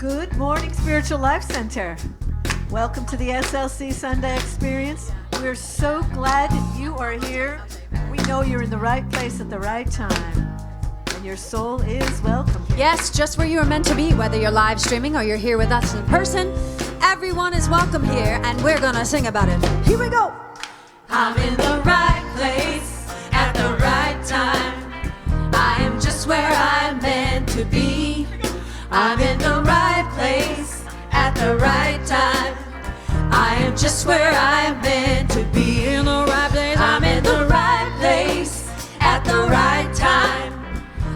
Good morning, Spiritual Life Center. Welcome to the SLC Sunday Experience. We're so glad you are here. We know you're in the right place at the right time, and your soul is welcome here. Yes, just where you are meant to be, whether you're live streaming or you're here with us in person. Everyone is welcome here, and we're going to sing about it. Here we go. I'm in the right place at the right time. I am just where I'm meant to be. I'm in the right place at the right time. I am just where I'm meant to be. In the right place. I'm in the right place at the right time.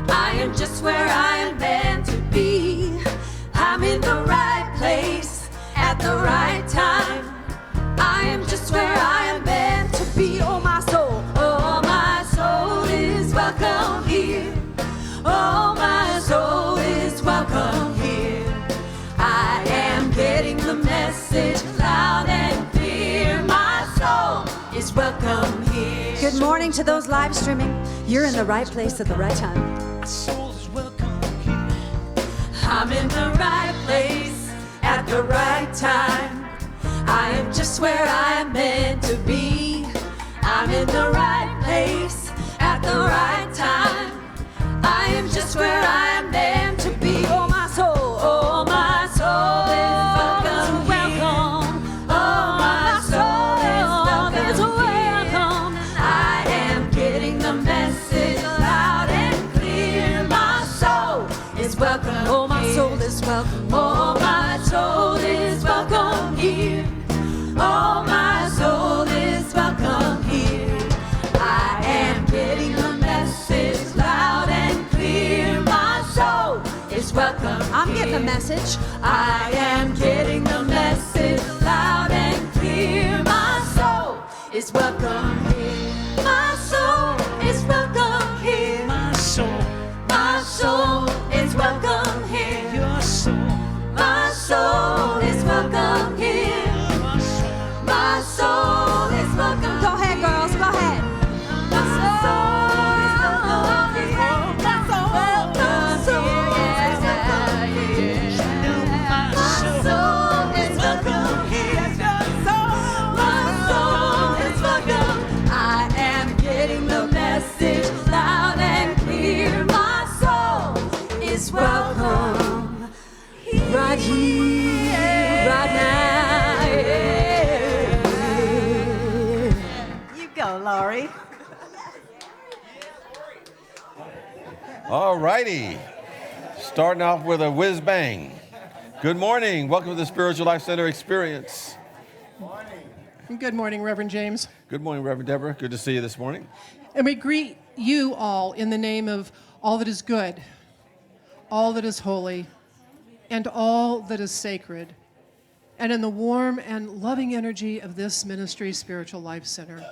I am just where I'm meant to be. I'm in the right place at the right time. I am just where I am meant to be. Oh, my soul is welcome here. Oh, my soul is welcome here. I am getting the message loud and clear. My soul is welcome here. Good morning to those live streaming. You're in the right place at the right time. My soul is welcome here. I'm in the right place at the right time. I am just where I'm meant to be. I'm in the right place at the right time. I am just where I am meant to be. Oh, my soul is welcome. Oh, my soul is welcome. I am getting the message loud and clear. My soul is welcome. Oh, my soul is welcome. Oh, my soul is welcome here. Oh, my soul is welcome here. I am getting the message loud and clear. My soul is welcome I'm here. getting the message. I am getting the message loud and clear. My soul is welcome here. My soul is welcome here. My soul is welcome here. Your soul. My soul is welcome here. My soul is welcome. Go ahead, girls. Go ahead. My soul is welcome here. My soul is welcome here. My soul is welcome here. My soul is welcome. I am getting the message loud and clear. My soul is welcome right here, right now. You go, Laurie. All righty. Starting off with a whiz bang. Good morning. Welcome to the Spiritual Life Center Experience. Good morning, Reverend James. Good morning, Reverend Deborah. Good to see you this morning. And we greet you all in the name of all that is good, all that is holy, and all that is sacred, and in the warm and loving energy of this ministry, Spiritual Life Center.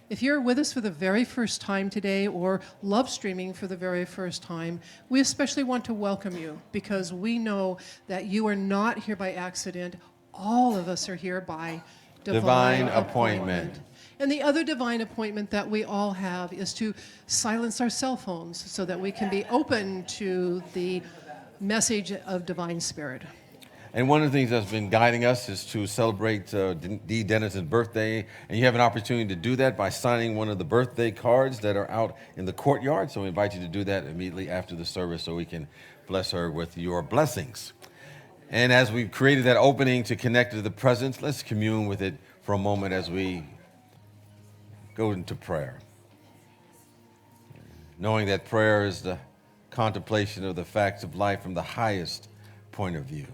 If you're with us for the very first time today or love streaming for the very first time, we especially want to welcome you because we know that you are not here by accident. All of us are here by divine appointment. And the other divine appointment that we all have is to silence our cell phones so that we can be open to the message of divine spirit. And one of the things that's been guiding us is to celebrate Dee Dennison's birthday. And you have an opportunity to do that by signing one of the birthday cards that are out in the courtyard. So we invite you to do that immediately after the service so we can bless her with your blessings. And as we've created that opening to connect to the presence, let's commune with it for a moment as we go into prayer. Knowing that prayer is the contemplation of the facts of life from the highest point of view.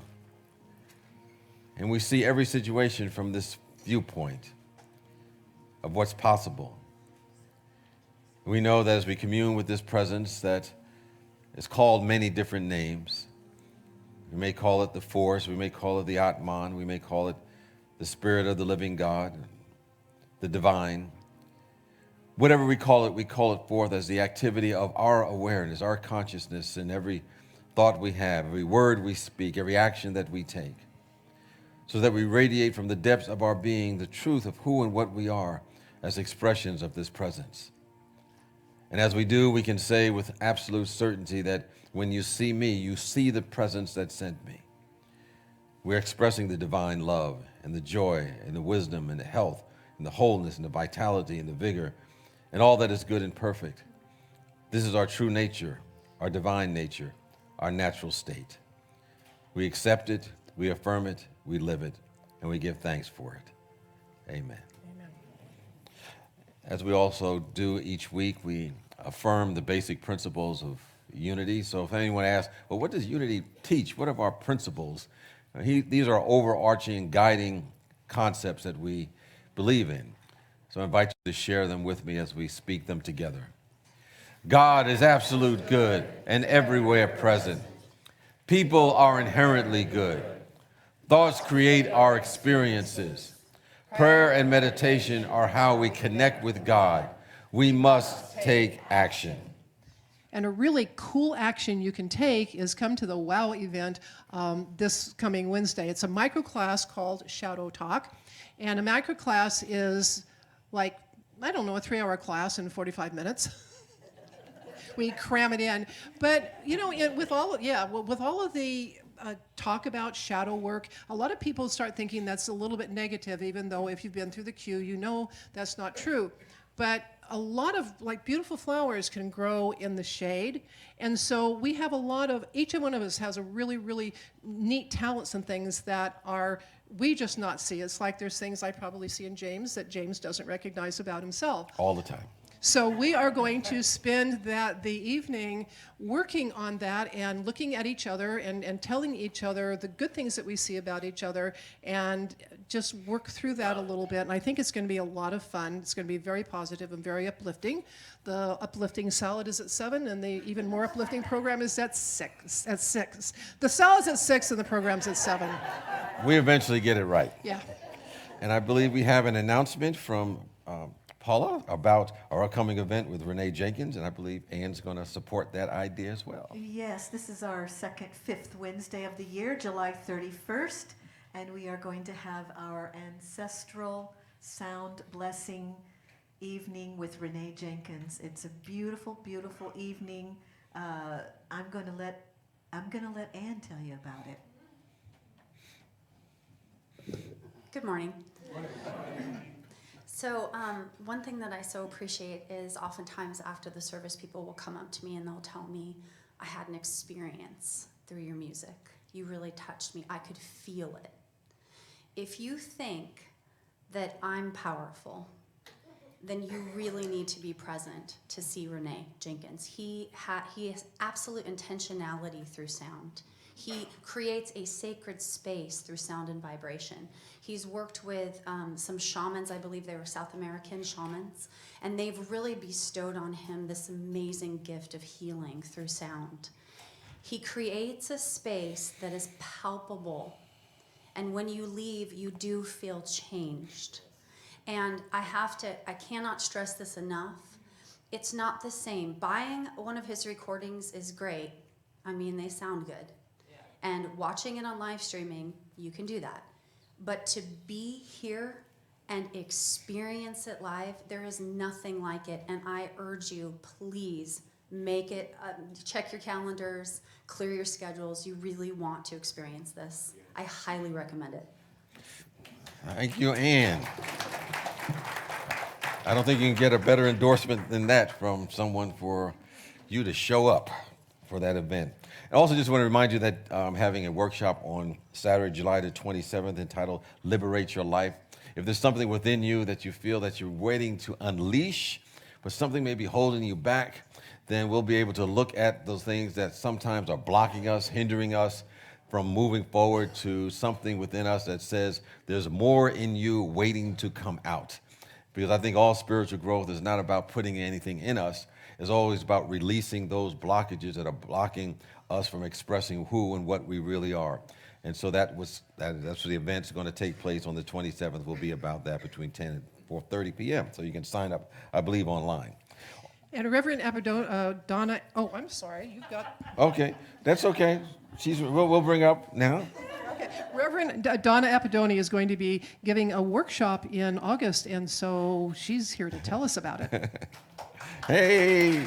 And we see every situation from this viewpoint of what's possible. We know that as we commune with this presence that is called many different names. We may call it the Force, we may call it the Atman, we may call it the Spirit of the living God, the divine. Whatever we call it forth as the activity of our awareness, our consciousness in every thought we have, every word we speak, every action that we take, so that we radiate from the depths of our being the truth of who and what we are as expressions of this presence. And as we do, we can say with absolute certainty that when you see me, you see the presence that sent me. We're expressing the divine love and the joy and the wisdom and the health and the wholeness and the vitality and the vigor and all that is good and perfect. This is our true nature, our divine nature, our natural state. We accept it, we affirm it, we live it, and we give thanks for it. Amen. Amen. As we also do each week, we affirm the basic principles of unity. So if anyone asks, well, what does unity teach? What are our principles? These are overarching, guiding concepts that we believe in. So I invite you to share them with me as we speak them together. God is absolute good and everywhere present. People are inherently good. Thoughts create our experiences. Prayer and meditation are how we connect with God. We must take action. And a really cool action you can take is come to the WOW event this coming Wednesday. It's a microclass called Shadow Talk. And a microclass is like, I don't know, a 3-hour class in 45 minutes. We cram it in. But, you know, with all of the talk about shadow work, a lot of people start thinking that's a little bit negative, even though if you've been through the queue, you know that's not true. But a lot of beautiful flowers can grow in the shade. And so we have each one of us has a really, really neat talents and things that we just not see. It's like there's things I probably see in James that James doesn't recognize about himself. All the time. So we are going to spend the evening working on that and looking at each other and telling each other the good things that we see about each other and just work through that a little bit. And I think it's going to be a lot of fun. It's going to be very positive and very uplifting. The uplifting salad is at 7, and the even more uplifting program is at 6. The salad's at 6 and the program's at 7. We eventually get it right. Yeah. And I believe we have an announcement from Paula about our upcoming event with Renee Jenkins, and I believe Ann's going to support that idea as well. Yes, this is our fifth Wednesday of the year, July 31st, and we are going to have our ancestral sound blessing evening with Renee Jenkins. It's a beautiful, beautiful evening. I'm going to let Ann tell you about it. Good morning. So one thing that I so appreciate is oftentimes after the service, people will come up to me and they'll tell me, I had an experience through your music. You really touched me. I could feel it. If you think that I'm powerful, then you really need to be present to see Renee Jenkins. He has absolute intentionality through sound. He creates a sacred space through sound and vibration. He's worked with some shamans, I believe they were South American shamans, and they've really bestowed on him this amazing gift of healing through sound. He creates a space that is palpable, and when you leave, you do feel changed. And I cannot stress this enough. It's not the same. Buying one of his recordings is great. I mean, they sound good. And watching it on live streaming, you can do that. But to be here and experience it live, there is nothing like it. And I urge you, please make it, check your calendars, clear your schedules. You really want to experience this. I highly recommend it. Thank you, Ann. I don't think you can get a better endorsement than that from someone for you to show up for that event. I also just want to remind you that I'm having a workshop on Saturday, July the 27th entitled Liberate Your Life. If there's something within you that you feel that you're waiting to unleash, but something may be holding you back, then we'll be able to look at those things that sometimes are blocking us, hindering us from moving forward to something within us that says there's more in you waiting to come out. Because I think all spiritual growth is not about putting anything in us. It's always about releasing those blockages that are blocking us from expressing who and what we really are. And so that's what the event's going to take place on the 27th. Will be about that between 10 and 4:30 p.m. So you can sign up, I believe, online. And Reverend Donna, I'm sorry, you got... Okay, that's okay. We'll bring her up now. Okay. Reverend Donna Apodoni is going to be giving a workshop in August, and so she's here to tell us about it. Hey!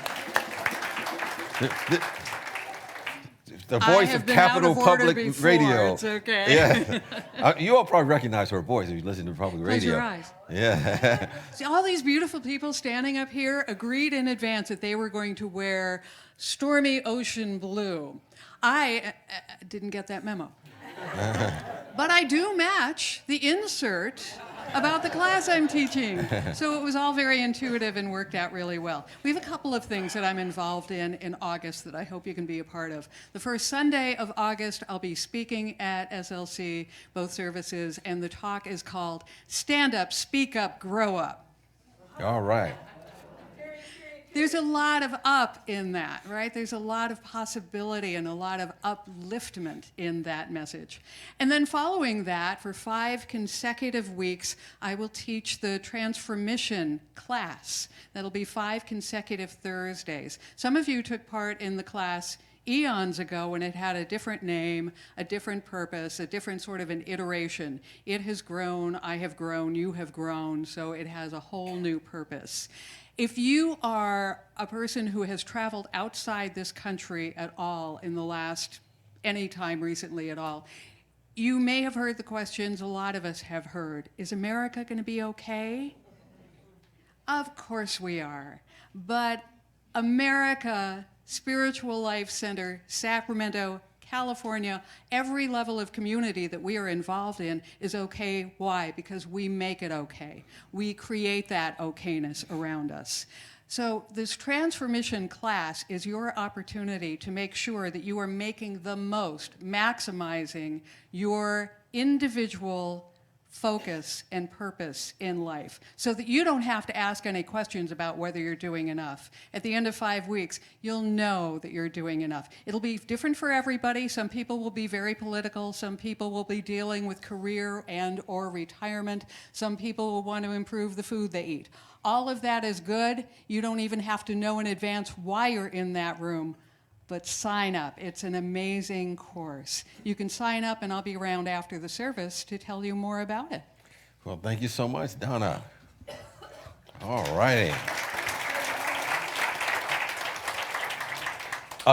the I voice have of been Capital out of order Public before. Radio. It's okay. Yeah. You all probably recognize her voice if you listen to public Close radio. your eyes. Yeah. See, all these beautiful people standing up here agreed in advance that they were going to wear stormy ocean blue. I didn't get that memo. But I do match the insert about the class I'm teaching. So it was all very intuitive and worked out really well. We have a couple of things that I'm involved in August that I hope you can be a part of. The first Sunday of August, I'll be speaking at SLC, both services, and the talk is called Stand Up, Speak Up, Grow Up. All right. There's a lot of up in that, right? There's a lot of possibility and a lot of upliftment in that message. And then following that, for 5 consecutive weeks, I will teach the Transformation class. That'll be 5 consecutive Thursdays. Some of you took part in the class eons ago when it had a different name, a different purpose, a different sort of an iteration. It has grown, I have grown, you have grown, so it has a whole new purpose. If you are a person who has traveled outside this country at all in the last, any time recently at all, you may have heard the questions a lot of us have heard. Is America going to be okay? Of course we are. But America, Spiritual Life Center, Sacramento, California, every level of community that we are involved in is okay. Why? Because we make it okay. We create that okayness around us. So this transformation class is your opportunity to make sure that you are making the most, maximizing your individual focus and purpose in life so that you don't have to ask any questions about whether you're doing enough. At the end of 5 weeks, you'll know that you're doing enough. It'll be different for everybody. Some people will be very political. Some people will be dealing with career and or retirement. Some people will want to improve the food they eat. All of that is good. You don't even have to know in advance why you're in that room. But sign up. It's an amazing course. You can sign up, and I'll be around after the service to tell you more about it. Well, thank you so much, Donna. All righty.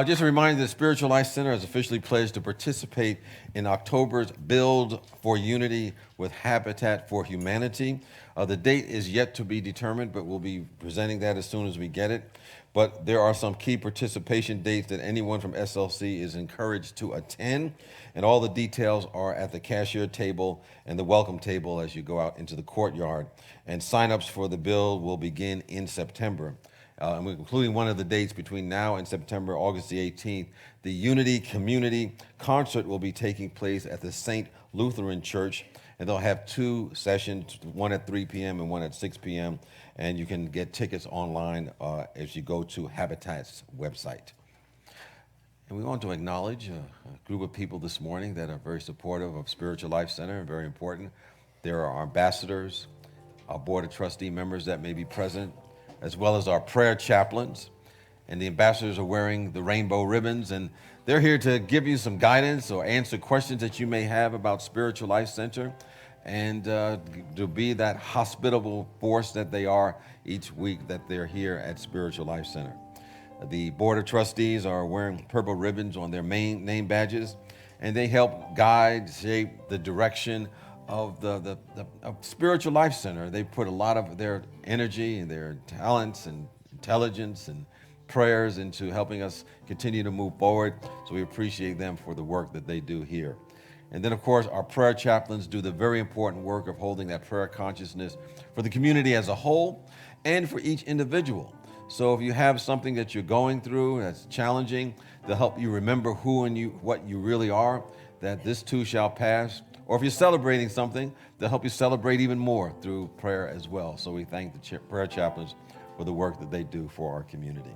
Just a reminder, the Spiritual Life Center has officially pledged to participate in October's Build for Unity with Habitat for Humanity. The date is yet to be determined, but we'll be presenting that as soon as we get it. But there are some key participation dates that anyone from SLC is encouraged to attend, and all the details are at the cashier table and the welcome table as you go out into the courtyard. And signups for the build will begin in September. And we're including one of the dates between now and September, August the 18th. The Unity Community Concert will be taking place at the St. Lutheran Church, and they'll have 2 sessions, one at 3 p.m. and one at 6 p.m., and you can get tickets online as you go to Habitat's website. And we want to acknowledge a group of people this morning that are very supportive of Spiritual Life Center and very important. There are our ambassadors, our board of trustee members that may be present, as well as our prayer chaplains. And the ambassadors are wearing the rainbow ribbons, and they're here to give you some guidance or answer questions that you may have about Spiritual Life Center, and to be that hospitable force that they are each week that they're here at Spiritual Life Center. The Board of Trustees are wearing purple ribbons on their main name badges, and they help guide, shape the direction of the Spiritual Life Center. They put a lot of their energy and their talents and intelligence and prayers into helping us continue to move forward, so we appreciate them for the work that they do here. And then, of course, our prayer chaplains do the very important work of holding that prayer consciousness for the community as a whole and for each individual. So if you have something that you're going through that's challenging, they'll help you remember who and what you really are, that this too shall pass. Or if you're celebrating something, they'll help you celebrate even more through prayer as well. So we thank the prayer chaplains for the work that they do for our community.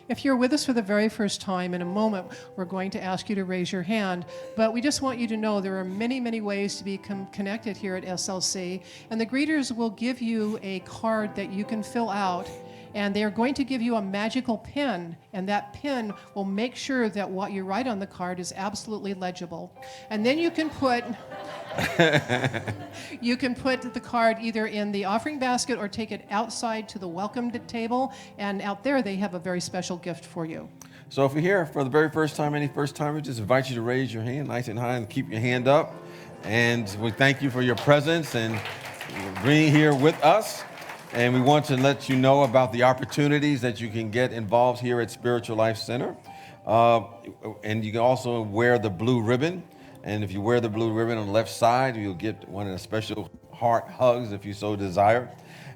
If you're with us for the very first time, in a moment, we're going to ask you to raise your hand. But we just want you to know there are many, many ways to become connected here at SLC. And the greeters will give you a card that you can fill out. And they are going to give you a magical pen. And that pen will make sure that what you write on the card is absolutely legible. And then you can put... You can put the card either in the offering basket or take it outside to the welcome table, and out there they have a very special gift for you. So if you're here for the very first time, any first timers, just invite you to raise your hand nice and high and keep your hand up. And we thank you for your presence and being here with us. And we want to let you know about the opportunities that you can get involved here at Spiritual Life Center. And you can also wear the blue ribbon. And if you wear the blue ribbon on the left side, you'll get one of the special heart hugs if you so desire.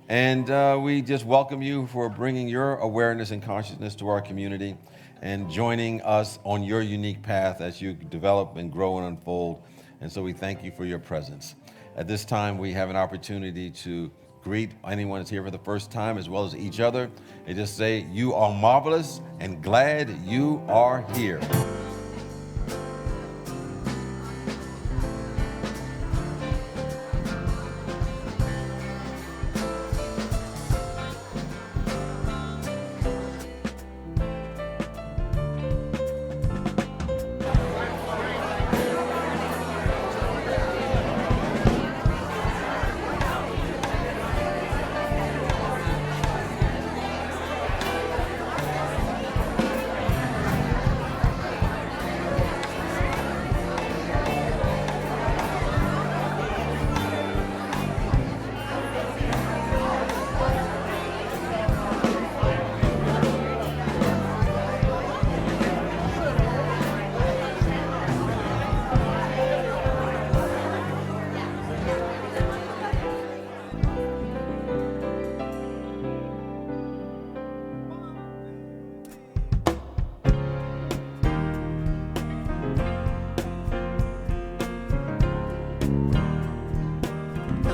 And we just welcome you for bringing your awareness and consciousness to our community and joining us on your unique path as you develop and grow and unfold. And so we thank you for your presence. At this time, we have an opportunity to greet anyone that's here for the first time as well as each other. And just say, you are marvelous and glad you are here.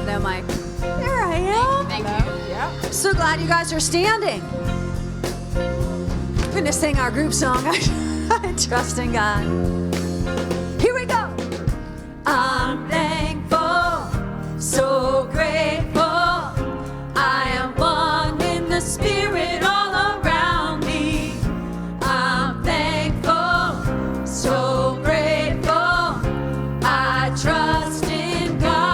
No mic. There I am. Thank you. Yep. So glad you guys are standing. We're gonna sing our group song. I trust in God. Here we go. I'm thankful, so grateful. I am one in the spirit all around me. I'm thankful, so grateful. I trust in God.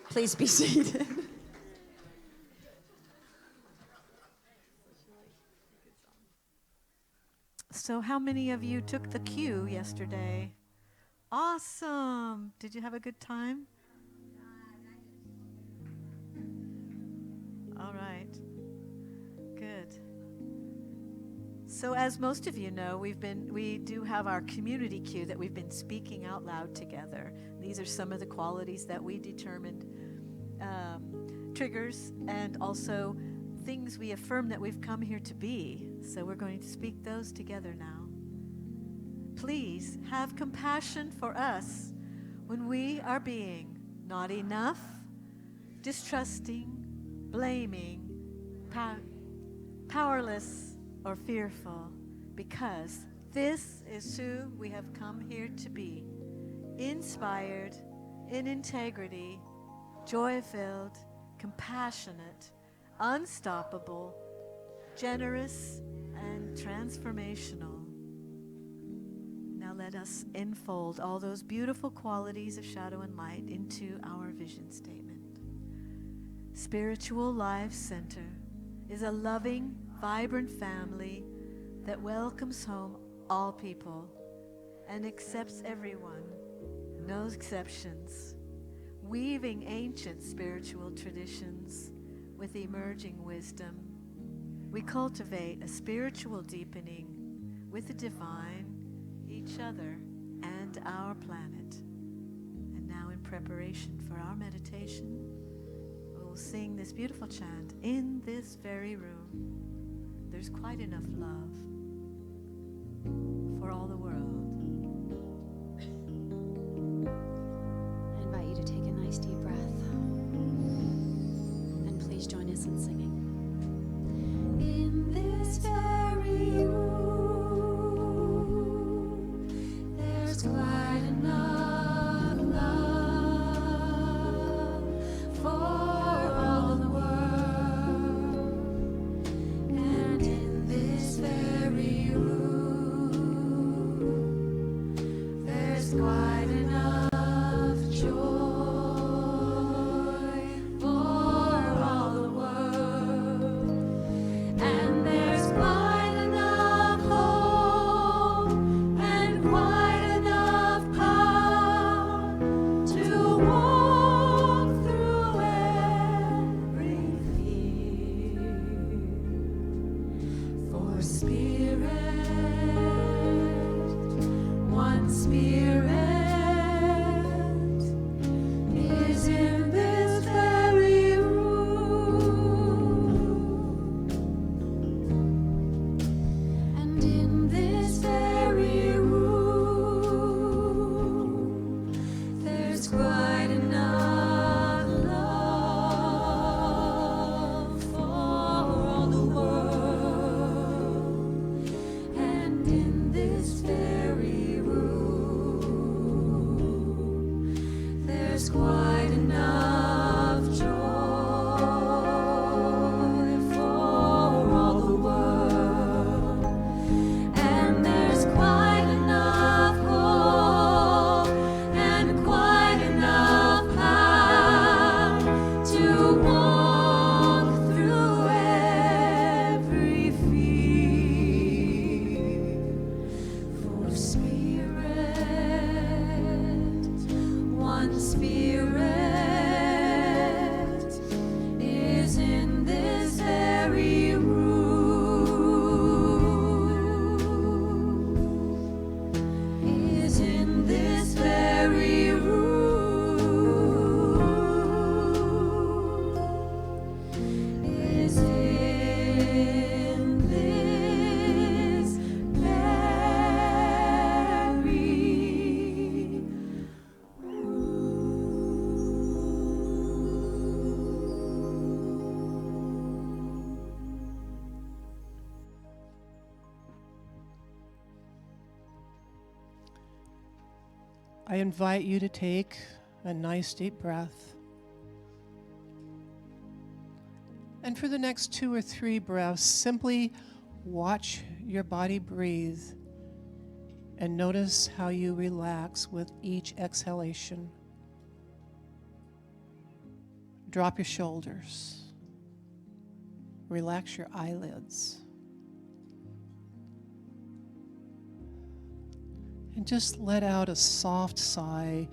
Please be seated. So how many of you took the cue yesterday? Awesome. Did you have a good time? All right. Good. So as most of you know, we do have our community cue that we've been speaking out loud together. These are some of the qualities that we determined triggers and also things we affirm that we've come here to be. So we're going to speak those together now. Please have compassion for us when we are being not enough, distrusting, blaming, powerless, or fearful, because this is who we have come here to be, inspired, in integrity, joy-filled, compassionate, unstoppable, generous, and transformational. Now let us enfold all those beautiful qualities of shadow and light into our vision statement. Spiritual Life Center is a loving, vibrant family that welcomes home all people and accepts everyone, no exceptions, weaving ancient spiritual traditions with emerging wisdom. We cultivate a spiritual deepening with the divine, each other, and our planet. And now, in preparation for our meditation, we will sing this beautiful chant. In this very room, there's quite enough love for all the world. I invite you to take a nice deep breath. And please join us in singing. In this very room, there's quite enough love for all the world. And in this very room, there's quite enough joy for all the world. And there's quite enough hope and quite enough power to walk through every fear. For Spirit, one Spirit, is in this very room. And in this very room, there's quite enough love for all the world. And in this very room, there's quite enough joy for all the world. And there's quite enough hope and quite enough power to walk through every fear. For Spirit, one Spirit, is in this very room. Is in this very room. Is in this very I invite you to take a nice deep breath. And for the next 2 or 3 breaths, simply watch your body breathe and notice how you relax with each exhalation. Drop your shoulders. Relax your eyelids. And just let out a soft sigh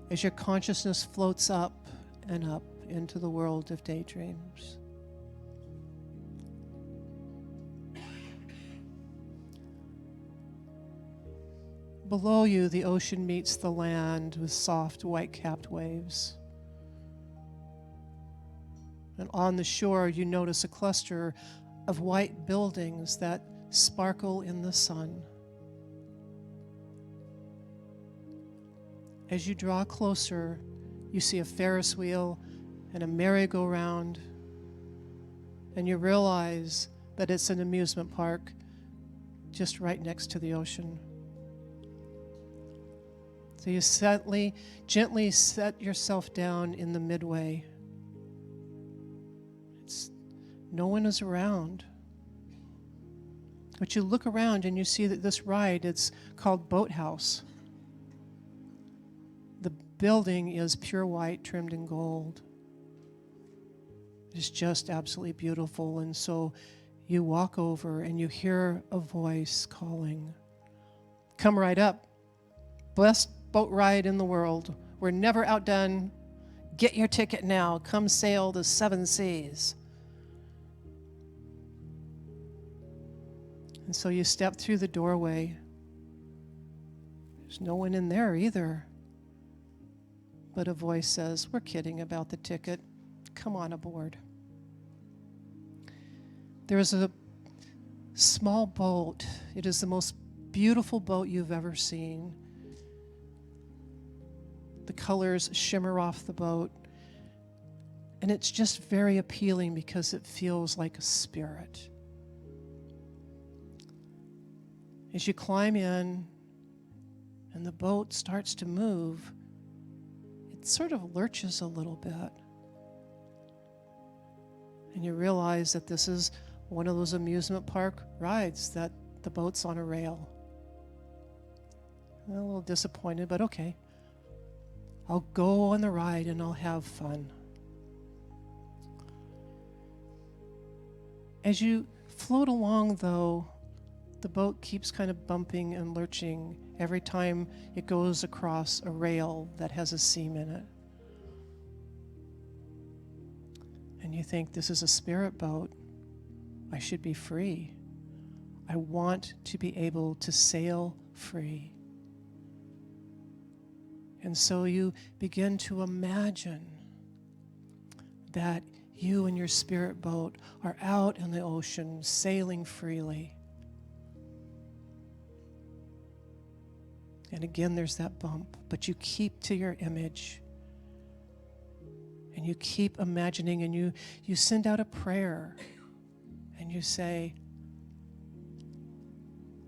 as your consciousness floats up and up into the world of daydreams. Below you, the ocean meets the land with soft white-capped waves. And on the shore, you notice a cluster of white buildings that sparkle in the sun. As you draw closer, you see a Ferris wheel and a merry-go-round, and you realize that it's an amusement park just right next to the ocean. So you gently set yourself down in the midway. No one is around. But you look around and you see that this ride, it's called Boathouse. The building is pure white, trimmed in gold. It's just absolutely beautiful. And so you walk over and you hear a voice calling, "Come right up. Best boat ride in the world. We're never outdone. Get your ticket now. Come sail the 7 seas." And so you step through the doorway. There's no one in there either. But a voice says, "We're kidding about the ticket. Come on aboard." There is a small boat. It is the most beautiful boat you've ever seen. The colors shimmer off the boat. And it's just very appealing because it feels like a spirit. As you climb in and the boat starts to move, it sort of lurches a little bit. And you realize that this is one of those amusement park rides that the boat's on a rail. I'm a little disappointed, but okay. I'll go on the ride and I'll have fun. As you float along, though, the boat keeps kind of bumping and lurching every time it goes across a rail that has a seam in it. And you think, this is a spirit boat. I should be free. I want to be able to sail free. And so you begin to imagine that you and your spirit boat are out in the ocean sailing freely. And again, there's that bump, but you keep to your image. And you keep imagining, and you send out a prayer. And you say,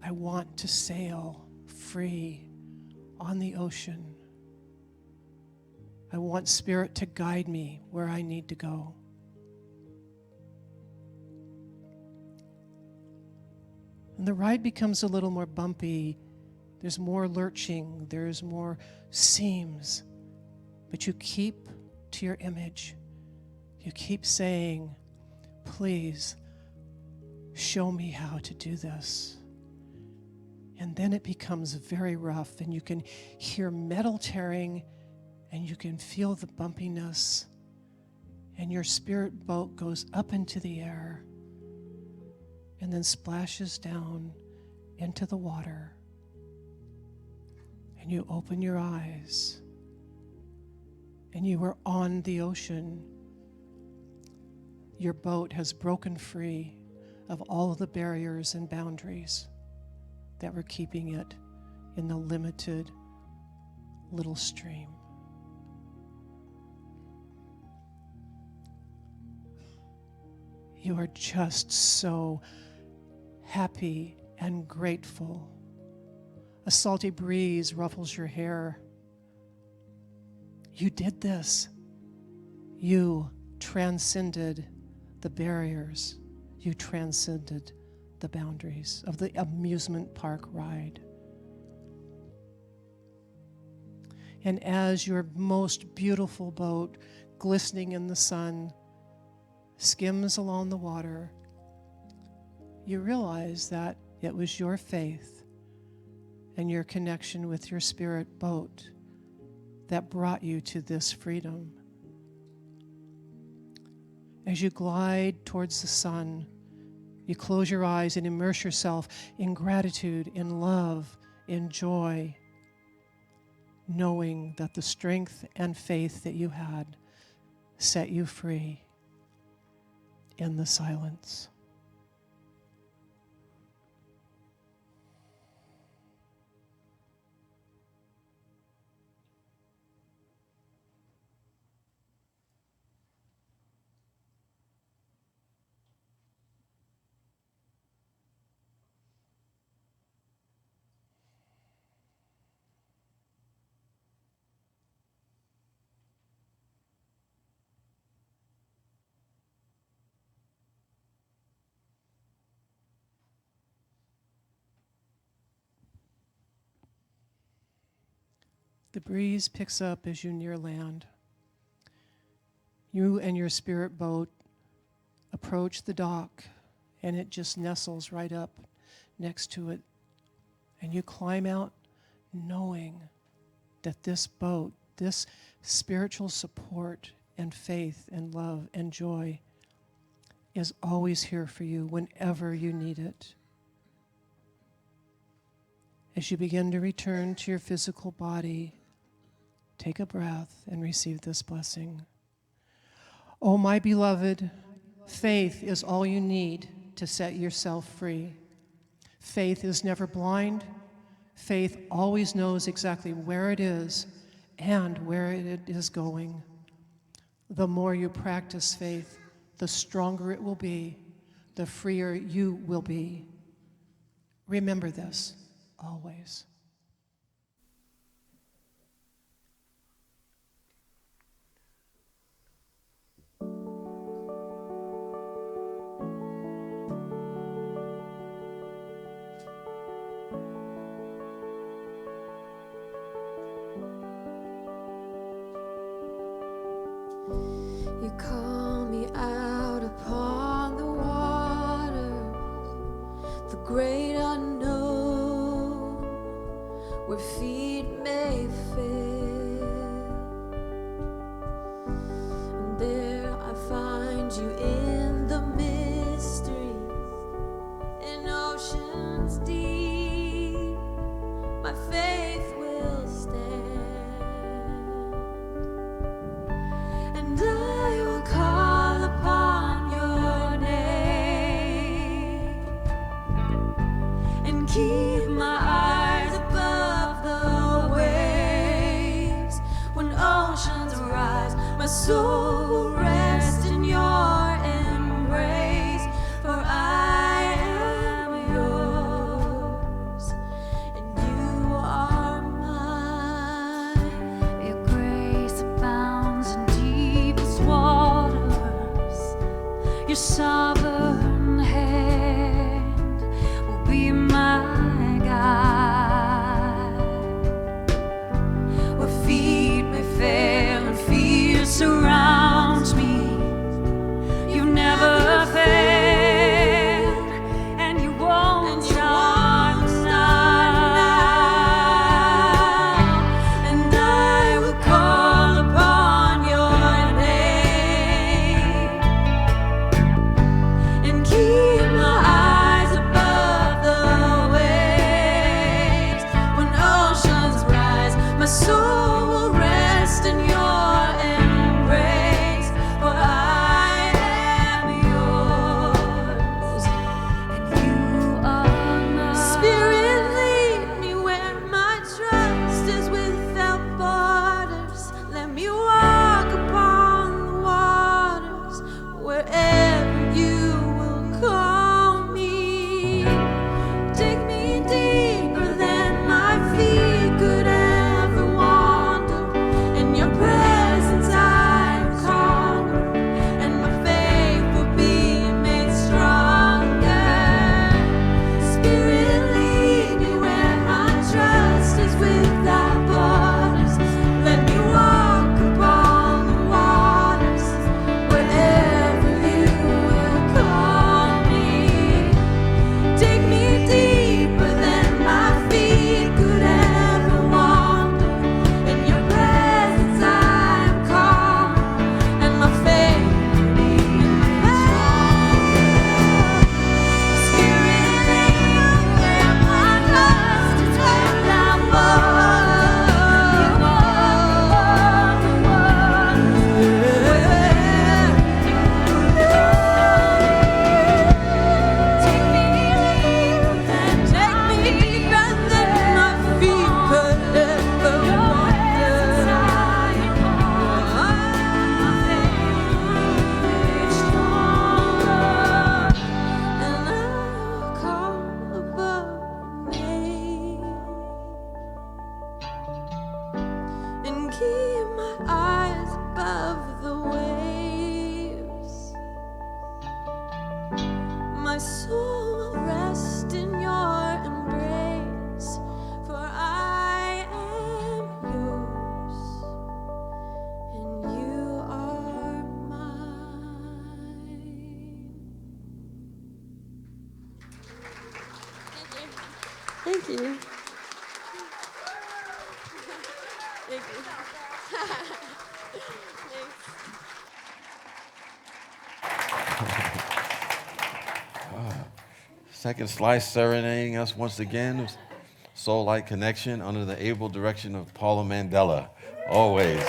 I want to sail free on the ocean. I want Spirit to guide me where I need to go. And the ride becomes a little more bumpy. There's more lurching. There's more seams. But you keep to your image. You keep saying, please, show me how to do this. And then it becomes very rough, and you can hear metal tearing, and you can feel the bumpiness, and your spirit boat goes up into the air and then splashes down into the water. And you open your eyes, and you are on the ocean. Your boat has broken free of all of the barriers and boundaries that were keeping it in the limited little stream. You are just so happy and grateful. A salty breeze ruffles your hair. You did this. You transcended the barriers. You transcended the boundaries of the amusement park ride. And as your most beautiful boat, glistening in the sun, skims along the water, you realize that it was your faith and your connection with your spirit boat that brought you to this freedom. As you glide towards the sun, you close your eyes and immerse yourself in gratitude, in love, in joy, knowing that the strength and faith that you had set you free in the silence. The breeze picks up as you near land. You and your spirit boat approach the dock, and it just nestles right up next to it. And you climb out knowing that this boat, this spiritual support and faith and love and joy is always here for you whenever you need it. As you begin to return to your physical body, take a breath and receive this blessing. Oh, my beloved, faith is all you need to set yourself free. Faith is never blind. Faith always knows exactly where it is and where it is going. The more you practice faith, the stronger it will be, the freer you will be. Remember this always. You call me out upon the waters, the great unknown, where feet may fail. And there I find you in the mysteries, in oceans deep. My faith will stand, and I will call upon your name and keep my eyes above the waves. When oceans rise, my soul will rest in your embrace, for I am yours and you are mine. Your grace abounds in deepest waters. Your sovereign hand will be my guide. Where feet may fail and fear surround Thank you. Thank you. Second slice serenading us once again. Soul-like connection under the able direction of Paula Mandela. Always.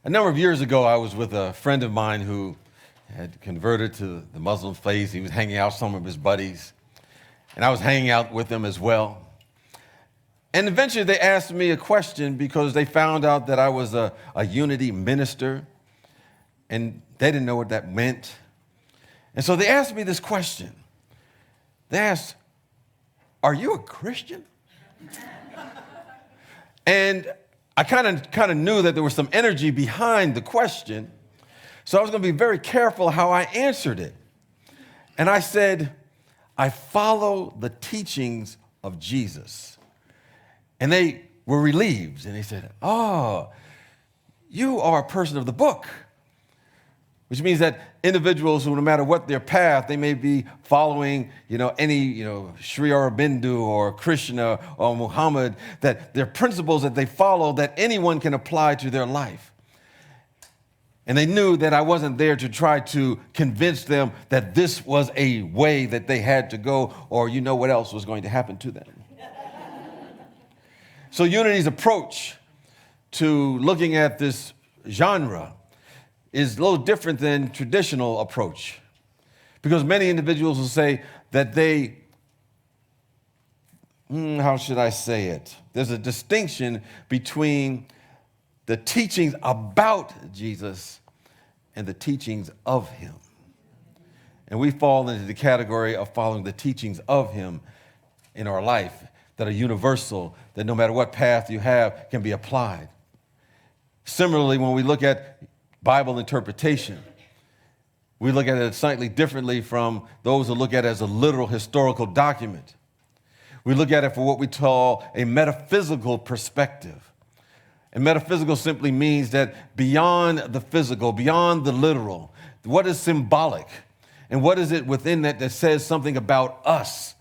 A number of years ago, I was with a friend of mine who had converted to the Muslim faith. He was hanging out with some of his buddies, and I was hanging out with them as well. And eventually they asked me a question because they found out that I was a unity minister, and they didn't know what that meant. And so they asked me this question. They asked, "Are you a Christian?" And I kind of knew that there was some energy behind the question, so I was going to be very careful how I answered it. And I said, "I follow the teachings of Jesus." And they were relieved, and they said, "Oh, you are a person of the book," which means that individuals who, no matter what their path, they may be following, any, Sri Aurobindo or Krishna or Muhammad, that there are principles that they follow that anyone can apply to their life. And they knew that I wasn't there to try to convince them that this was a way that they had to go, or what else was going to happen to them. So Unity's approach to looking at this genre is a little different than traditional approach, because many individuals will say that how should I say it? There's a distinction between the teachings about Jesus and the teachings of him. And we fall into the category of following the teachings of him in our life that are universal, that no matter what path you have can be applied. Similarly, when we look at Bible interpretation, we look at it slightly differently from those who look at it as a literal historical document. We look at it for what we call a metaphysical perspective. And metaphysical simply means that beyond the physical, beyond the literal, what is symbolic? And what is it within that says something about us,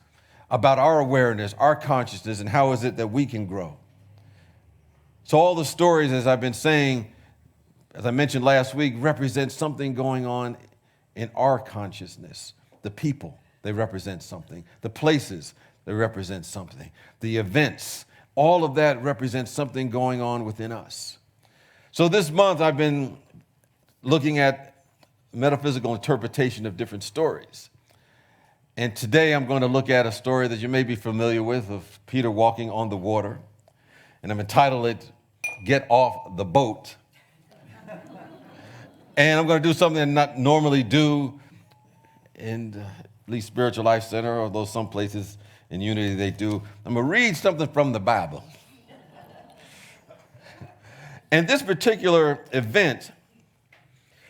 about our awareness, our consciousness, and how is it that we can grow? So all the stories, as I've been saying, as I mentioned last week, represent something going on in our consciousness. The people, they represent something. The places, they represent something. The events, all of that represents something going on within us. So this month, I've been looking at metaphysical interpretation of different stories. And today, I'm going to look at a story that you may be familiar with of Peter walking on the water. And I'm entitled it, "Get Off the Boat." And I'm going to do something I not normally do in at least Spiritual Life Center, although some places in Unity they do. I'm going to read something from the Bible. And this particular event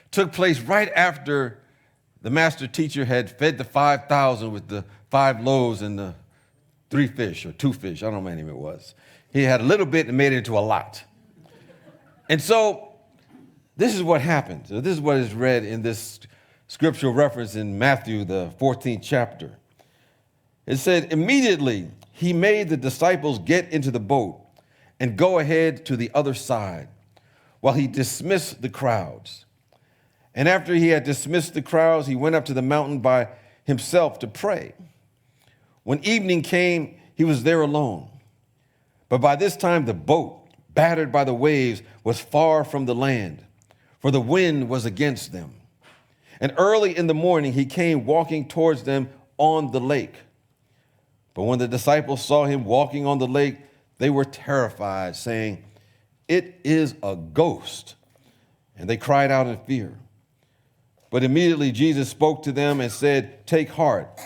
took place right after the master teacher had fed the 5,000 with the 5 loaves and the 3 fish or 2 fish. I don't know how many it was. He had a little bit and made it into a lot. And so this is what happened. So this is what is read in this scriptural reference in Matthew, the 14th chapter. It said, "Immediately he made the disciples get into the boat and go ahead to the other side while he dismissed the crowds. And after he had dismissed the crowds, he went up to the mountain by himself to pray. When evening came, he was there alone. But by this time the boat, battered by the waves, was far from the land, for the wind was against them. And early in the morning he came walking towards them on the lake. But when the disciples saw him walking on the lake, they were terrified, saying, 'It is a ghost.' And they cried out in fear. But immediately Jesus spoke to them and said, 'Take heart,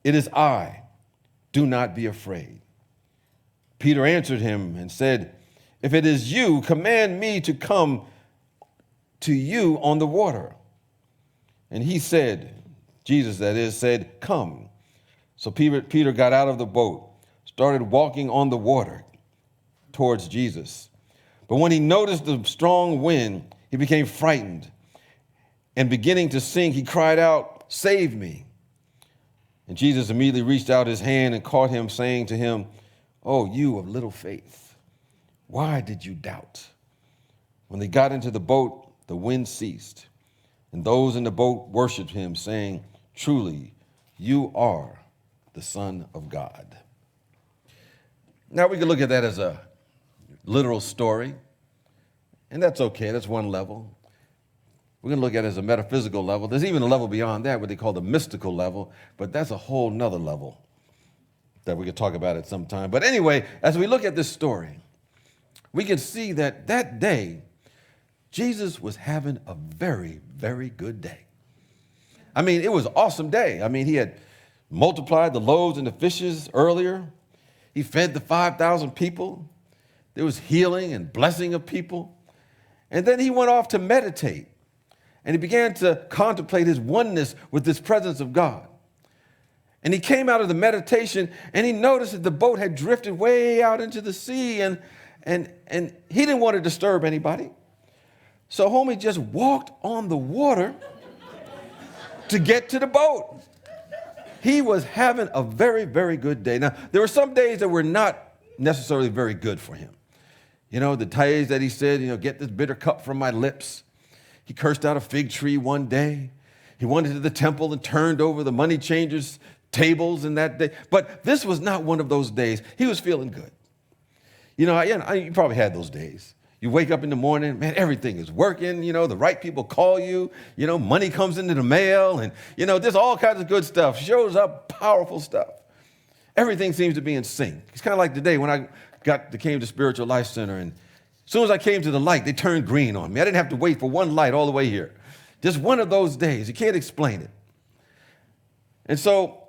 it is I. Do not be afraid.' Peter answered him and said, 'If it is you, command me to come to you on the water.' And he said, Jesus that is, said, 'Come.' So Peter got out of the boat, started walking on the water towards Jesus. But when he noticed the strong wind, he became frightened And beginning to sink, he cried out, "Save me." And Jesus immediately reached out his hand and caught him, saying to him, "Oh, you of little faith, why did you doubt?" When they got into the boat, the wind ceased, and those in the boat worshiped him, saying, "Truly, you are the Son of God." Now, we can look at that as a literal story, and that's okay. That's one level. We're going to look at it as a metaphysical level. There's even a level beyond that, what they call the mystical level, but that's a whole nother level that we could talk about at some time. But anyway, as we look at this story, we can see that that day, Jesus was having a very, very good day. I mean, it was an awesome day. I mean, he had multiplied the loaves and the fishes earlier. He fed the 5,000 people. There was healing and blessing of people. And then he went off to meditate. And he began to contemplate his oneness with this presence of God. And he came out of the meditation and he noticed that the boat had drifted way out into the sea, and he didn't want to disturb anybody. So homie just walked on the water to get to the boat. He was having a very, very good day. Now, there were some days that were not necessarily very good for him. You know, the days that he said, "Get this bitter cup from my lips." He cursed out a fig tree one day. He went into the temple and turned over the money changers' tables in that day. But this was not one of those days. He was feeling good. You probably had those days. You wake up in the morning, man, everything is working. The right people call you. Money comes into the mail. And, there's all kinds of good stuff. Shows up, powerful stuff. Everything seems to be in sync. It's kind of like today when I came to Spiritual Life Center, and as soon as I came to the light, they turned green on me. I didn't have to wait for one light all the way here. Just one of those days. You can't explain it. And so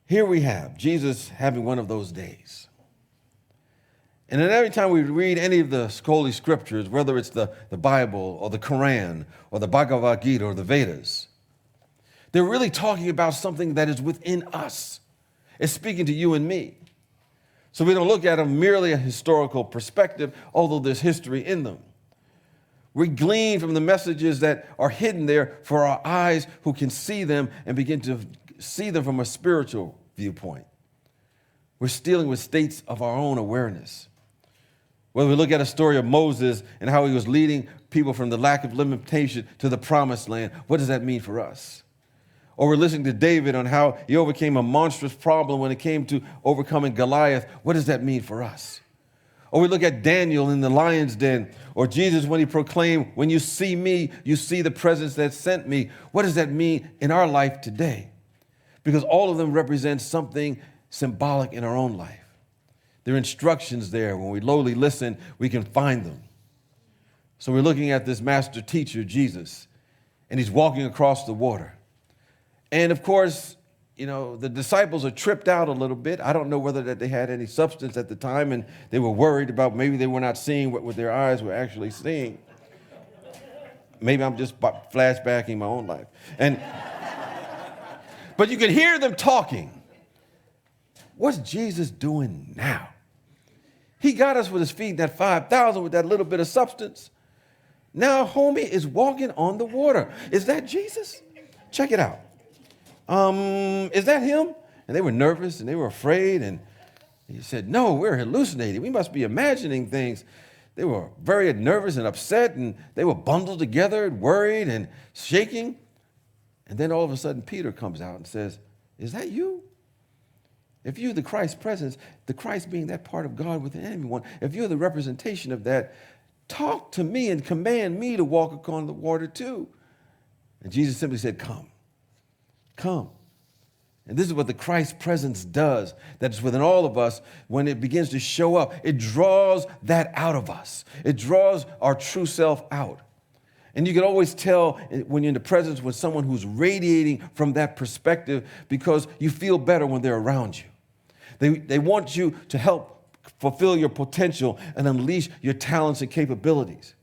here we have Jesus having one of those days. And then every time we read any of the holy scriptures, whether it's the Bible or the Quran or the Bhagavad Gita or the Vedas, they're really talking about something that is within us. It's speaking to you and me. So we don't look at them merely a historical perspective, although there's history in them. We glean from the messages that are hidden there for our eyes who can see them and begin to see them from a spiritual viewpoint. We're dealing with states of our own awareness. Whether we look at a story of Moses and how he was leading people from the lack of limitation to the promised land, what does that mean for us? Or we're listening to David on how he overcame a monstrous problem when it came to overcoming Goliath. What does that mean for us? Or we look at Daniel in the lion's den, or Jesus when he proclaimed, "When you see me, you see the presence that sent me." What does that mean in our life today? Because all of them represent something symbolic in our own life. There are instructions there. When we lowly listen, we can find them. So we're looking at this master teacher, Jesus, and he's walking across the water. And of course, the disciples are tripped out a little bit. I don't know whether that they had any substance at the time and they were worried about maybe they were not seeing what their eyes were actually seeing. Maybe I'm just flashbacking my own life. But you could hear them talking. What's Jesus doing now? He got us with his feet, that 5,000 with that little bit of substance. Now homie is walking on the water. Is that Jesus? Check it out. Is that him? And they were nervous and they were afraid. And he said, "No, we're hallucinating. We must be imagining things." They were very nervous and upset, and they were bundled together, worried and shaking. And then all of a sudden, Peter comes out and says, "Is that you? If you're the Christ presence, the Christ being that part of God within everyone, if you're the representation of that, talk to me and command me to walk upon the water too." And Jesus simply said, "Come. Come." And this is what the Christ presence does, that's within all of us. When it begins to show up, it draws that out of us. It draws our true self out. And you can always tell when you're in the presence with someone who's radiating from that perspective, because you feel better when they're around you. They want you to help fulfill your potential and unleash your talents and capabilities.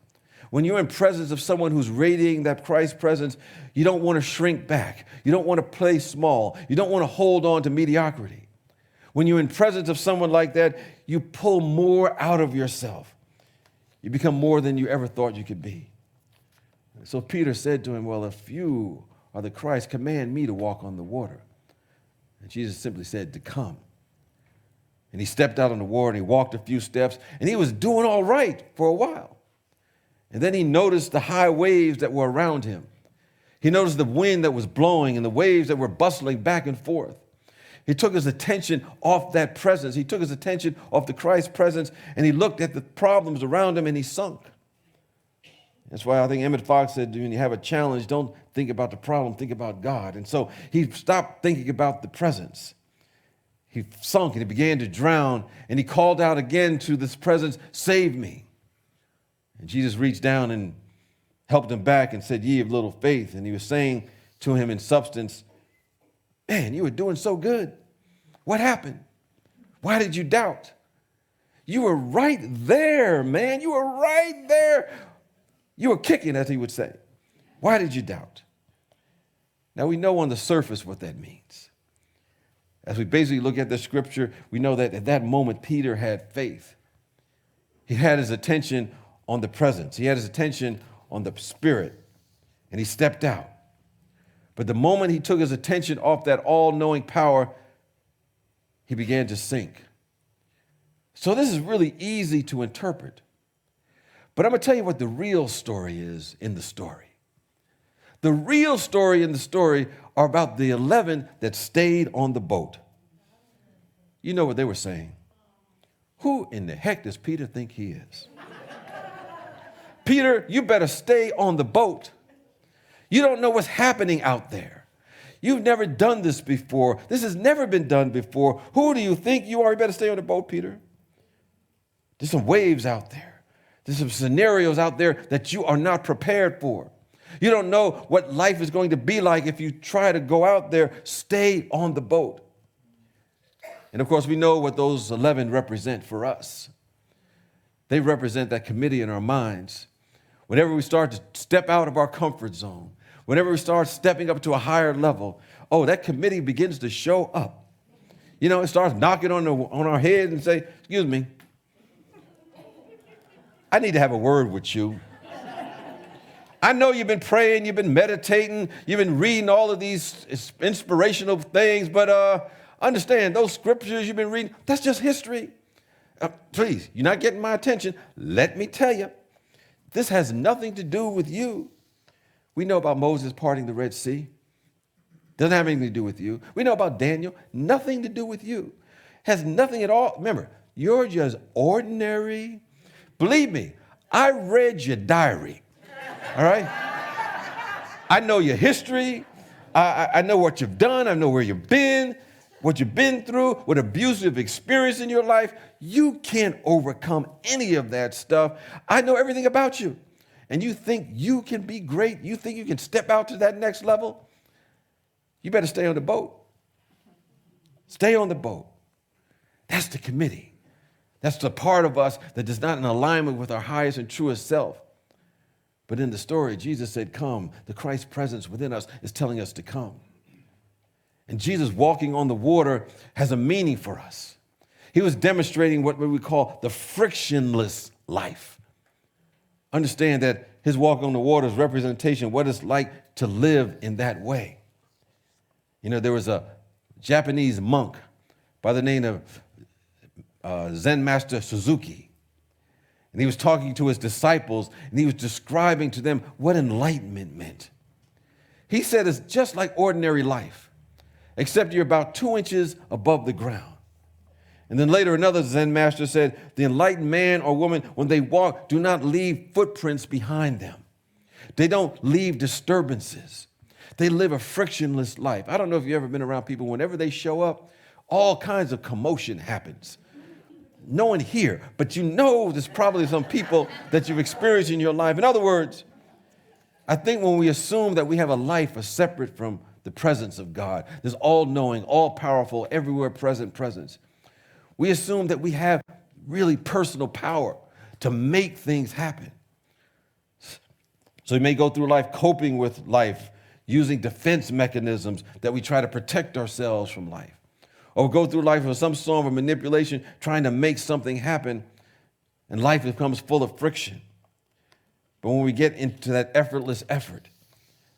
When you're in presence of someone who's radiating that Christ presence, you don't want to shrink back. You don't want to play small. You don't want to hold on to mediocrity. When you're in presence of someone like that, you pull more out of yourself. You become more than you ever thought you could be. So Peter said to him, well, if you are the Christ, command me to walk on the water. And Jesus simply said to come. And he stepped out on the water and he walked a few steps and he was doing all right for a while. And then he noticed the high waves that were around him. He noticed the wind that was blowing and the waves that were bustling back and forth. He took his attention off that presence. He took his attention off the Christ presence and he looked at the problems around him and he sunk. That's why I think Emmett Fox said, when you have a challenge, don't think about the problem, think about God. And so he stopped thinking about the presence. He sunk and he began to drown and he called out again to this presence, save me. And Jesus reached down and helped him back and said, ye of little faith. And he was saying to him in substance, man, you were doing so good. What happened? Why did you doubt? You were right there, man. You were right there. You were kicking, as he would say. Why did you doubt? Now, we know on the surface what that means. As we basically look at the scripture, we know that at that moment, Peter had faith. He had his attention on the presence. He had his attention on the Spirit, and he stepped out. But the moment he took his attention off that all-knowing power, he began to sink. So this is really easy to interpret. But I'm going to tell you what the real story is in the story. The real story in the story are about the 11 that stayed on the boat. You know what they were saying? Who in the heck does Peter think he is? Peter, you better stay on the boat. You don't know what's happening out there. You've never done this before. This has never been done before. Who do you think you are? You better stay on the boat, Peter. There's some waves out there. There's some scenarios out there that you are not prepared for. You don't know what life is going to be like if you try to go out there. Stay on the boat. And of course, we know what those 11 represent for us. They represent that committee in our minds. Whenever we start to step out of our comfort zone, whenever we start stepping up to a higher level, oh, that committee begins to show up. You know, it starts knocking on our head and say, excuse me, I need to have a word with you. I know you've been praying, you've been meditating, you've been reading all of these inspirational things, but understand those scriptures you've been reading, that's just history. Please, you're not getting my attention. Let me tell you, this has nothing to do with you. We know about Moses parting the Red Sea. Doesn't have anything to do with you. We know about Daniel. Nothing to do with you. Has nothing at all. Remember, you're just ordinary. Believe me, I read your diary. All right? I know your history. I know what you've done. I know where you've been, what you've been through, what abusive experience in your life. You can't overcome any of that stuff. I know everything about you. And you think you can be great? You think you can step out to that next level? You better stay on the boat. Stay on the boat. That's the committee. That's the part of us that is not in alignment with our highest and truest self. But in the story, Jesus said, come. The Christ presence within us is telling us to come. And Jesus walking on the water has a meaning for us. He was demonstrating what we call the frictionless life. Understand that his walk on the water is representation of what it's like to live in that way. You know, there was a Japanese monk by the name of Zen Master Suzuki. And he was talking to his disciples, and he was describing to them what enlightenment meant. He said it's just like ordinary life, except you're about 2 inches above the ground. And then later another Zen master said, the enlightened man or woman, when they walk, do not leave footprints behind them. They don't leave disturbances. They live a frictionless life. I don't know if you've ever been around people, whenever they show up, all kinds of commotion happens. No one here, but you know there's probably some people that you've experienced in your life. In other words, I think when we assume that we have a life separate from the presence of God, this all-knowing, all-powerful, everywhere present presence, we assume that we have really personal power to make things happen. So we may go through life coping with life, using defense mechanisms that we try to protect ourselves from life. Or go through life with some form of manipulation, trying to make something happen, and life becomes full of friction. But when we get into that effortless effort,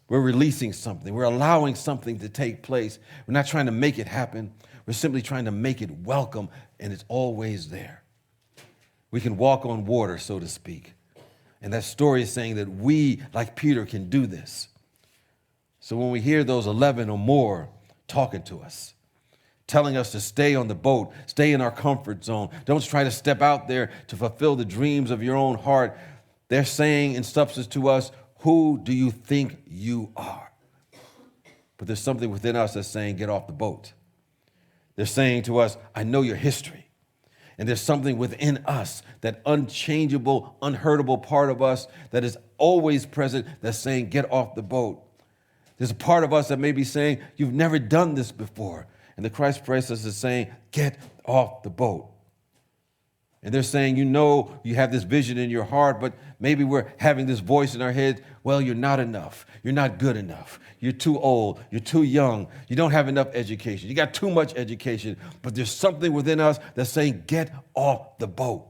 we're releasing something. We're allowing something to take place. We're not trying to make it happen. We're simply trying to make it welcome, and it's always there. We can walk on water, so to speak. And that story is saying that we, like Peter, can do this. So when we hear those 11 or more talking to us, telling us to stay on the boat, stay in our comfort zone, don't try to step out there to fulfill the dreams of your own heart, they're saying in substance to us, who do you think you are? But there's something within us that's saying, get off the boat. They're saying to us, I know your history. And there's something within us, that unchangeable, unhurtable part of us that is always present, that's saying, get off the boat. There's a part of us that may be saying, you've never done this before. And the Christ process is saying, get off the boat. And they're saying, you know, you have this vision in your heart, but maybe we're having this voice in our head, well, you're not enough. You're not good enough. You're too old. You're too young. You don't have enough education. You got too much education. But there's something within us that's saying, get off the boat.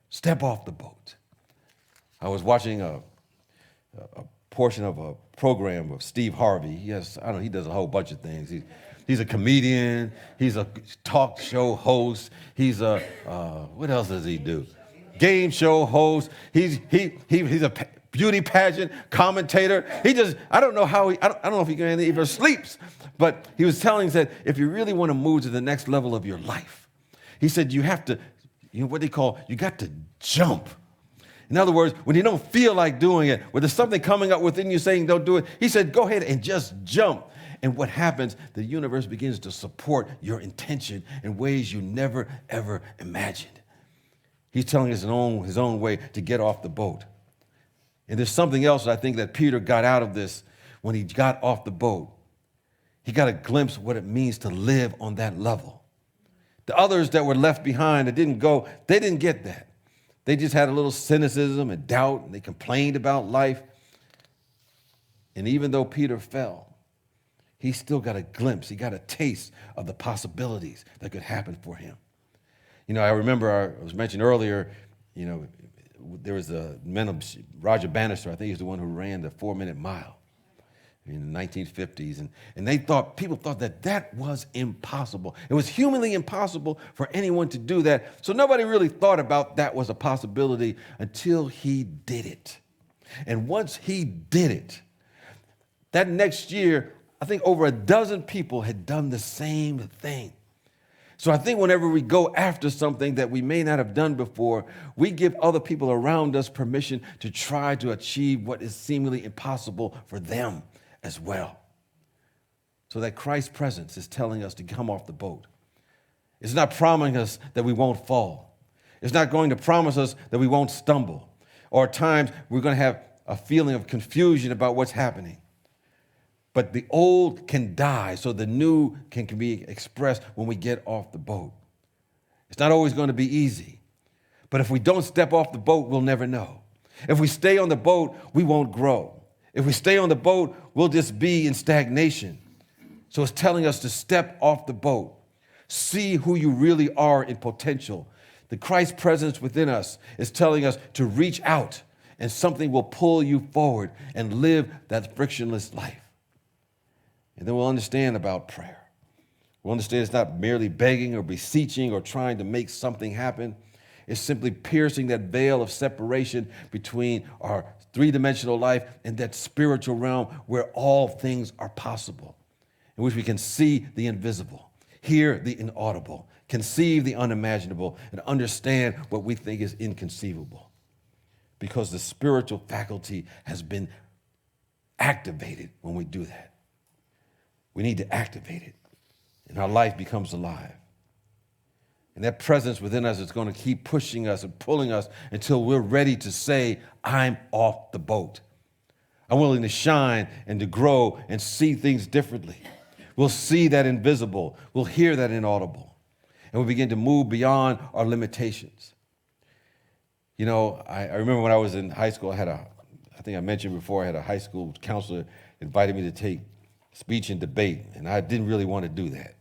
Step off the boat. I was watching a portion of a program of Steve Harvey. He does a whole bunch of things. He's a comedian. He's a talk show host. He's a, what else does he do? Game show host. He's a beauty pageant commentator. I don't know if he can even sleeps, but he was telling us that if you really want to move to the next level of your life, he said you have to, you got to jump. In other words, when you don't feel like doing it, when there's something coming up within you saying don't do it, he said, go ahead and just jump. And what happens, the universe begins to support your intention in ways you never, ever imagined. He's telling us his own way to get off the boat. And there's something else I think that Peter got out of this when he got off the boat. He got a glimpse of what it means to live on that level. The others that were left behind that didn't go, they didn't get that. They just had a little cynicism and doubt, and they complained about life. And even though Peter fell, he still got a glimpse. He got a taste of the possibilities that could happen for him. You know, I remember, I was mentioned earlier, you know, there was a man of Roger Bannister, I think he's the one who ran the 4-minute mile in the 1950s. And people thought that was impossible. It was humanly impossible for anyone to do that. So nobody really thought about that was a possibility until he did it. And once he did it, that next year, I think over a dozen people had done the same thing. So I think whenever we go after something that we may not have done before, we give other people around us permission to try to achieve what is seemingly impossible for them as well. So that Christ's presence is telling us to come off the boat. It's not promising us that we won't fall. It's not going to promise us that we won't stumble. Or at times we're going to have a feeling of confusion about what's happening. But the old can die so the new can be expressed when we get off the boat. It's not always going to be easy. But if we don't step off the boat, we'll never know. If we stay on the boat, we won't grow. If we stay on the boat, we'll just be in stagnation. So it's telling us to step off the boat. See who you really are in potential. The Christ presence within us is telling us to reach out, and something will pull you forward and live that frictionless life. And then we'll understand about prayer. We'll understand it's not merely begging or beseeching or trying to make something happen. It's simply piercing that veil of separation between our three-dimensional life and that spiritual realm where all things are possible, in which we can see the invisible, hear the inaudible, conceive the unimaginable, and understand what we think is inconceivable. Because the spiritual faculty has been activated when we do that. We need to activate it, and our life becomes alive. And that presence within us is going to keep pushing us and pulling us until we're ready to say, I'm off the boat. I'm willing to shine and to grow and see things differently. We'll see that invisible. We'll hear that inaudible. And we'll begin to move beyond our limitations. You know, I remember when I was in high school, I think I mentioned before, I had a high school counselor invited me to take speech and debate, and I didn't really want to do that.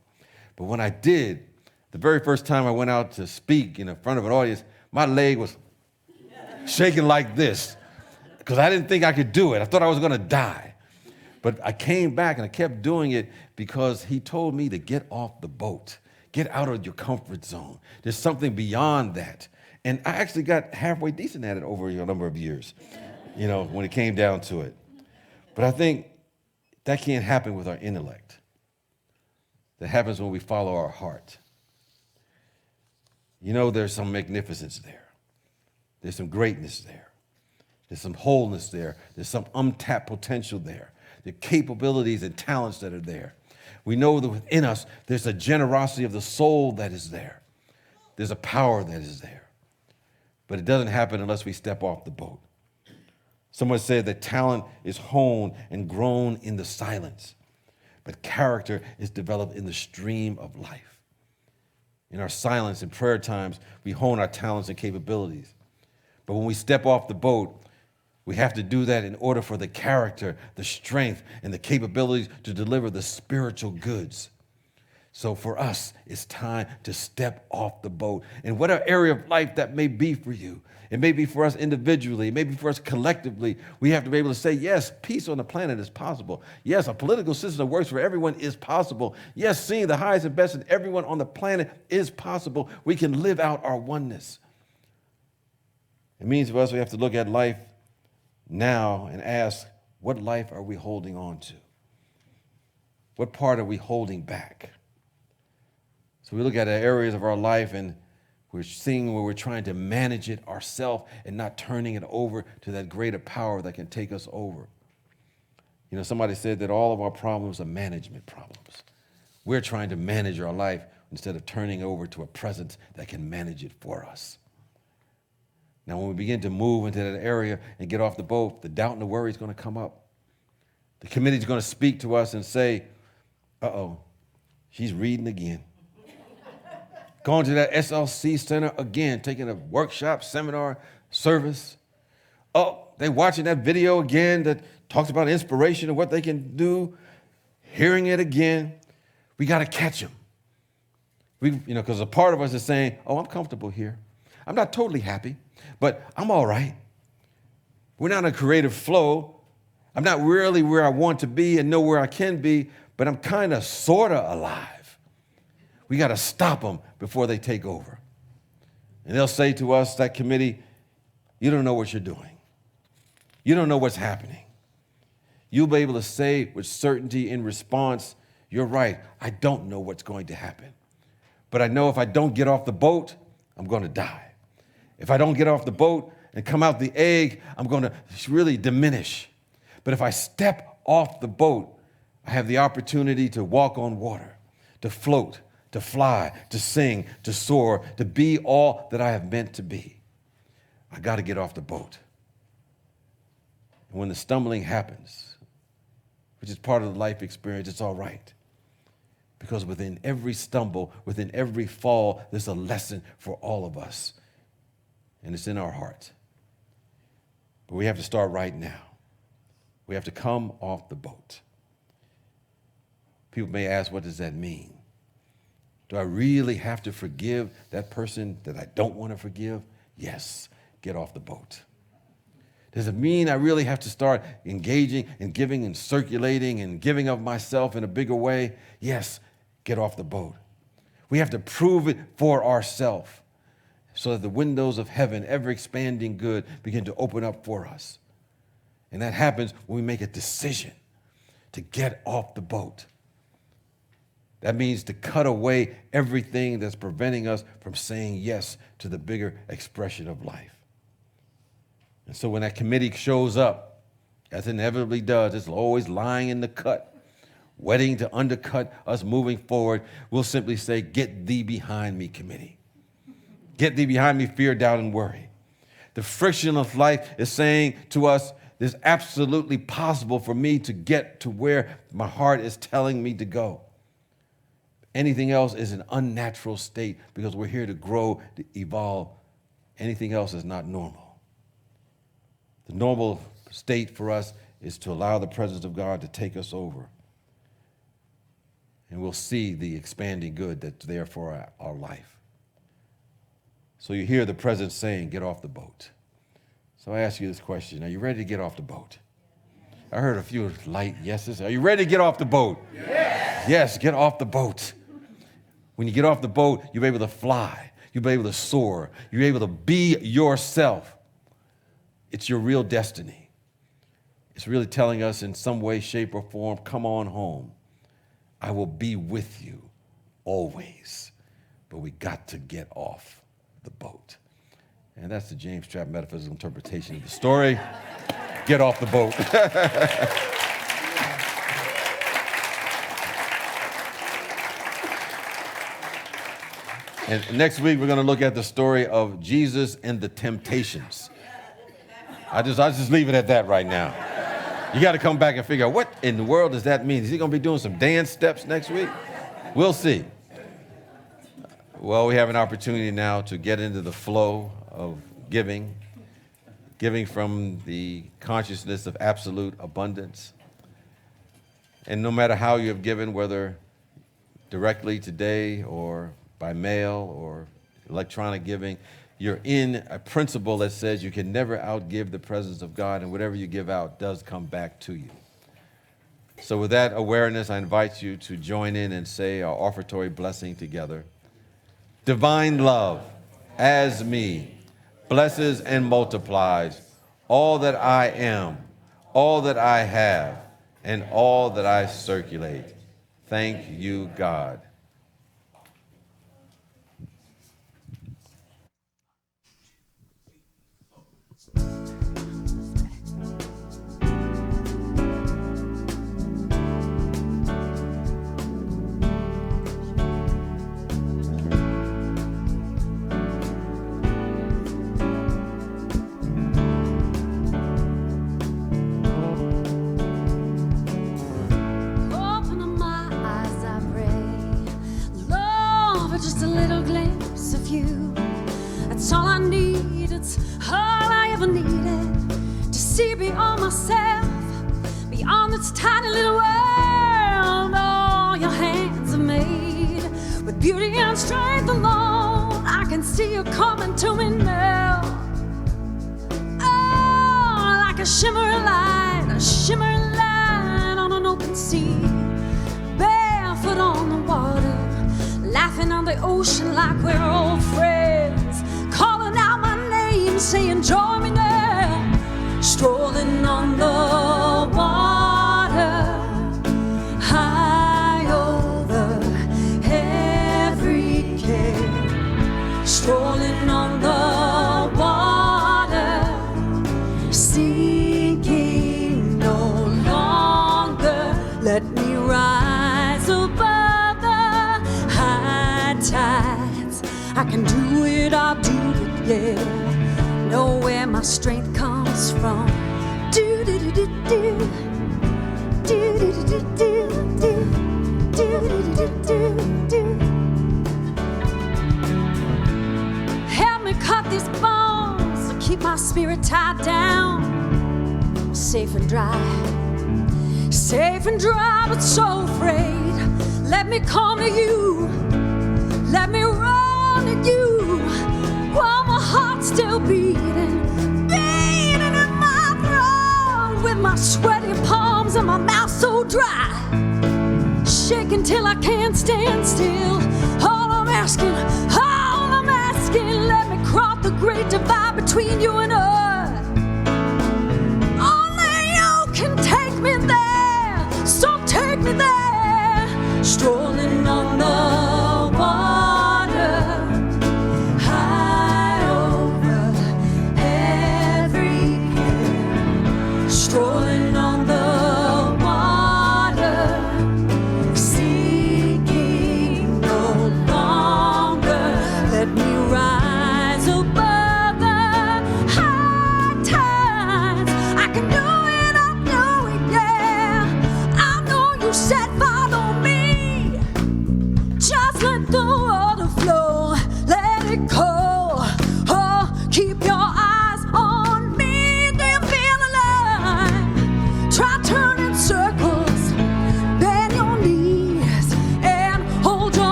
But when I did, the very first time I went out to speak in front of an audience, my leg was shaking like this. because I didn't think I could do it. I thought I was going to die. But I came back and I kept doing it because he told me to get off the boat. Get out of your comfort zone. There's something beyond that. And I actually got halfway decent at it over a number of years, when it came down to it. But I think that can't happen with our intellect. That happens when we follow our heart. There's some magnificence there. There's some greatness there. There's some wholeness there. There's some untapped potential there. The capabilities and talents that are there. We know that within us, there's a generosity of the soul that is there. There's a power that is there. But it doesn't happen unless we step off the boat. Someone said that talent is honed and grown in the silence, but character is developed in the stream of life. In our silence and prayer times, we hone our talents and capabilities. But when we step off the boat, we have to do that in order for the character, the strength, and the capabilities to deliver the spiritual goods. So for us, it's time to step off the boat. In whatever area of life that may be for you, it may be for us individually, it may be for us collectively, we have to be able to say, yes, peace on the planet is possible. Yes, a political system that works for everyone is possible. Yes, seeing the highest and best in everyone on the planet is possible. We can live out our oneness. It means for us we have to look at life now and ask, what life are we holding on to? What part are we holding back? So we look at the areas of our life and we're seeing where we're trying to manage it ourselves and not turning it over to that greater power that can take us over. Somebody said that all of our problems are management problems. We're trying to manage our life instead of turning over to a presence that can manage it for us. Now, when we begin to move into that area and get off the boat, the doubt and the worry is going to come up. The committee is going to speak to us and say, uh-oh, she's reading again. Going to that SLC center again, taking a workshop, seminar, service. Oh, they're watching that video again that talks about inspiration and what they can do, hearing it again. We got to catch them. Because a part of us is saying, oh, I'm comfortable here. I'm not totally happy, but I'm all right. We're not in a creative flow. I'm not really where I want to be and know where I can be, but I'm kind of, sort of alive. We got to stop them before they take over. And they'll say to us, that committee, you don't know what you're doing. You don't know what's happening. You'll be able to say with certainty in response, you're right, I don't know what's going to happen. But I know if I don't get off the boat, I'm going to die. If I don't get off the boat and come out the egg, I'm going to really diminish. But if I step off the boat, I have the opportunity to walk on water, to float, to fly, to sing, to soar, to be all that I have meant to be. I got to get off the boat. And when the stumbling happens, which is part of the life experience, it's all right. Because within every stumble, within every fall, there's a lesson for all of us. And it's in our heart. But we have to start right now. We have to come off the boat. People may ask, what does that mean? Do I really have to forgive that person that I don't want to forgive? Yes, get off the boat. Does it mean I really have to start engaging and giving and circulating and giving of myself in a bigger way? Yes, get off the boat. We have to prove it for ourselves so that the windows of heaven, ever expanding good, begin to open up for us. And that happens when we make a decision to get off the boat. That means to cut away everything that's preventing us from saying yes to the bigger expression of life. And so when that committee shows up, as it inevitably does, it's always lying in the cut, waiting to undercut us moving forward. We'll simply say, get thee behind me, committee. Get thee behind me, fear, doubt, and worry. The friction of life is saying to us, it's absolutely possible for me to get to where my heart is telling me to go. Anything else is an unnatural state because we're here to grow, to evolve. Anything else is not normal. The normal state for us is to allow the presence of God to take us over. And we'll see the expanding good that's there for our life. So you hear the presence saying, get off the boat. So I ask you this question. Are you ready to get off the boat? I heard a few light yeses. Are you ready to get off the boat? Yes. Yes, get off the boat. When you get off the boat, you'll be able to fly. You'll be able to soar. You'll be able to be yourself. It's your real destiny. It's really telling us in some way, shape, or form, come on home. I will be with you always. But we got to get off the boat. And that's the James Trapp metaphysical interpretation of the story. Get off the boat. And next week, we're going to look at the story of Jesus and the temptations. I just leave it at that right now. You got to come back and figure out what in the world does that mean? Is he going to be doing some dance steps next week? We'll see. Well, we have an opportunity now to get into the flow of giving from the consciousness of absolute abundance. And no matter how you have given, whether directly today or by mail or electronic giving, you're in a principle that says you can never outgive the presence of God, and whatever you give out does come back to you. So with that awareness, I invite you to join in and say our offertory blessing together. Divine love, as me, blesses and multiplies all that I am, all that I have, and all that I circulate. Thank you, God. I can do it, I'll do it, yeah.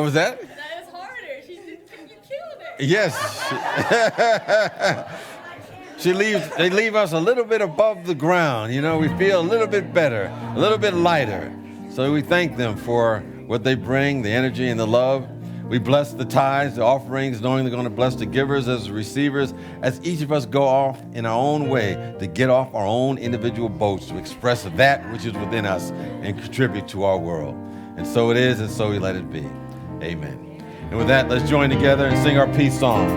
What was that? That is harder. You killed it. Yes. They leave us a little bit above the ground. You know, we feel a little bit better, a little bit lighter. So we thank them for what they bring, the energy and the love. We bless the tithes, the offerings, knowing they're going to bless the givers as the receivers, as each of us go off in our own way to get off our own individual boats to express that which is within us and contribute to our world. And so it is, and so we let it be. Amen. And with that, let's join together and sing our peace song.